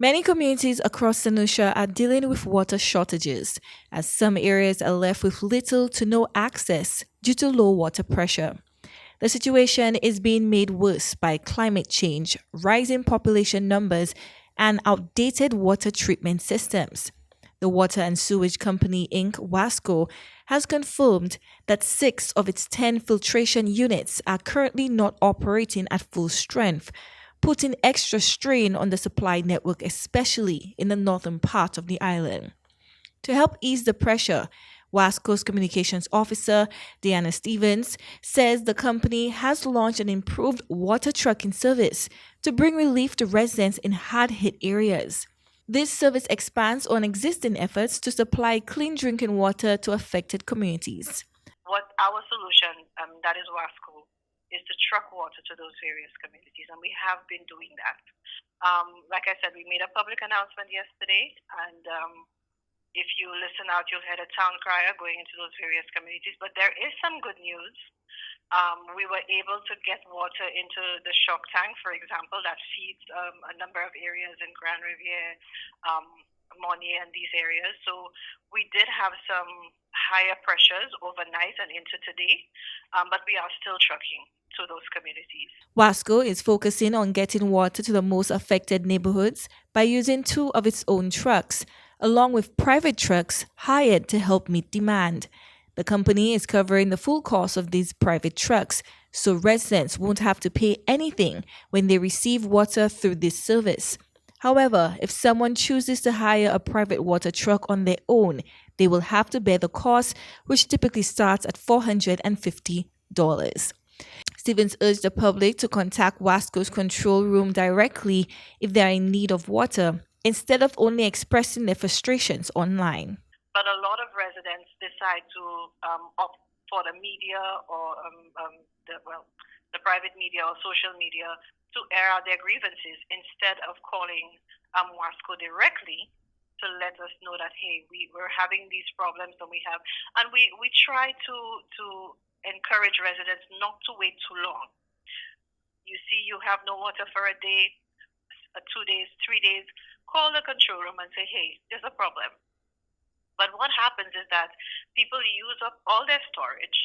Many communities across St. Lucia are dealing with water shortages, as some areas are left with little to no access due to low water pressure. The situation is being made worse by climate change, rising population numbers, and outdated water treatment systems. The Water and Sewage Company Inc. WASCO has confirmed that 6 of its 10 filtration units are currently not operating at full strength, putting extra strain on the supply network, especially in the northern part of the island. To help ease the pressure, WASCO's communications officer, Diana Stevens, says the company has launched an improved water trucking service to bring relief to residents in hard-hit areas. This service expands on existing efforts to supply clean drinking water to affected communities. What our solution, that is WASCO, is to truck water to those various communities, and we have been doing that. Like I said, we made a public announcement yesterday, and if you listen out, you'll hear a town crier going into those various communities. But there is some good news. We were able to get water into the shock tank, for example, that feeds a number of areas in Grand Riviere, Monnier, and these areas. So we did have some higher pressures overnight and into today, but we are still trucking to those communities. WASCO is focusing on getting water to the most affected neighborhoods by using 2 of its own trucks, along with private trucks hired to help meet demand. The company is covering the full cost of these private trucks, so residents won't have to pay anything when they receive water through this service. However, if someone chooses to hire a private water truck on their own, they will have to bear the cost, which typically starts at $450. Stevens urged the public to contact WASCO's control room directly if they are in need of water, instead of only expressing their frustrations online. But a lot of residents decide to opt for the media or the private media or social media to air out their grievances instead of calling WASCO directly to let us know that, hey, we're having these problems and we try to encourage residents not to wait too long. You see, you have no water for a day, 2 days, 3 days, call the control room and say, hey, there's a problem. But what happens is that people use up all their storage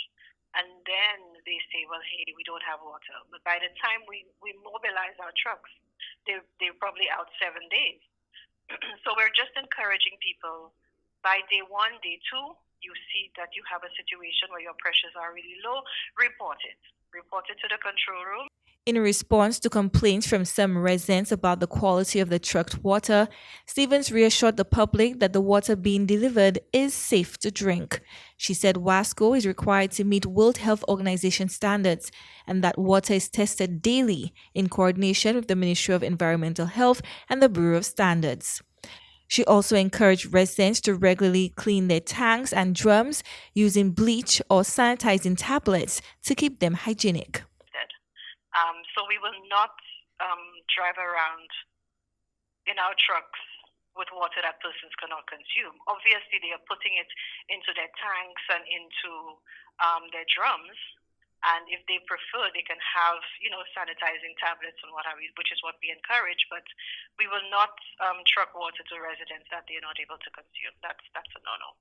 and then they say, well, hey, we don't have water. But by the time we mobilize our trucks, they're probably out 7 days. So we're just encouraging people, by day 1, day 2, you see that you have a situation where your pressures are really low, report it. Report it to the control room. In response to complaints from some residents about the quality of the trucked water, Stevens reassured the public that the water being delivered is safe to drink. She said WASCO is required to meet World Health Organization standards and that water is tested daily in coordination with the Ministry of Environmental Health and the Bureau of Standards. She also encouraged residents to regularly clean their tanks and drums using bleach or sanitizing tablets to keep them hygienic. So we will not drive around in our trucks with water that persons cannot consume. Obviously, they are putting it into their tanks and into their drums. And if they prefer, they can have, sanitizing tablets and what have you, which is what we encourage. But we will not truck water to residents that they are not able to consume. That's a no-no.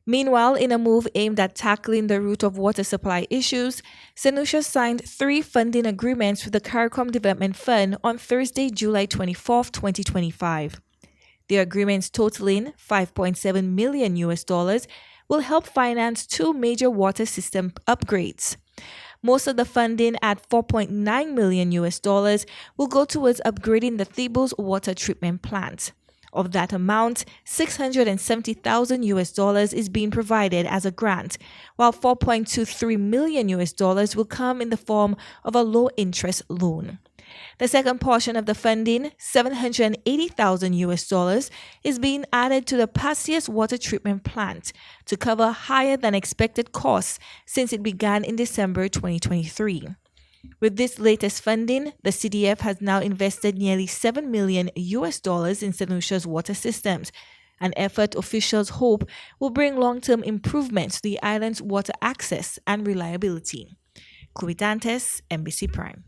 Meanwhile, in a move aimed at tackling the root of water supply issues, St. Lucia signed 3 funding agreements with the CARICOM Development Fund on Thursday, July 24, 2025. The agreements totaling $5.7 million will help finance 2 major water system upgrades. Most of the funding at $4.9 million will go towards upgrading the Thebos water treatment plant. Of that amount, $670,000 is being provided as a grant, while $4.23 million will come in the form of a low-interest loan. The second portion of the funding, $780,000, is being added to the Passius water treatment plant to cover higher than expected costs since it began in December 2023. With this latest funding, the CDF has now invested nearly $7 million in St. Lucia's water systems, an effort officials hope will bring long-term improvements to the island's water access and reliability. Chloe Dantes, NBC Prime.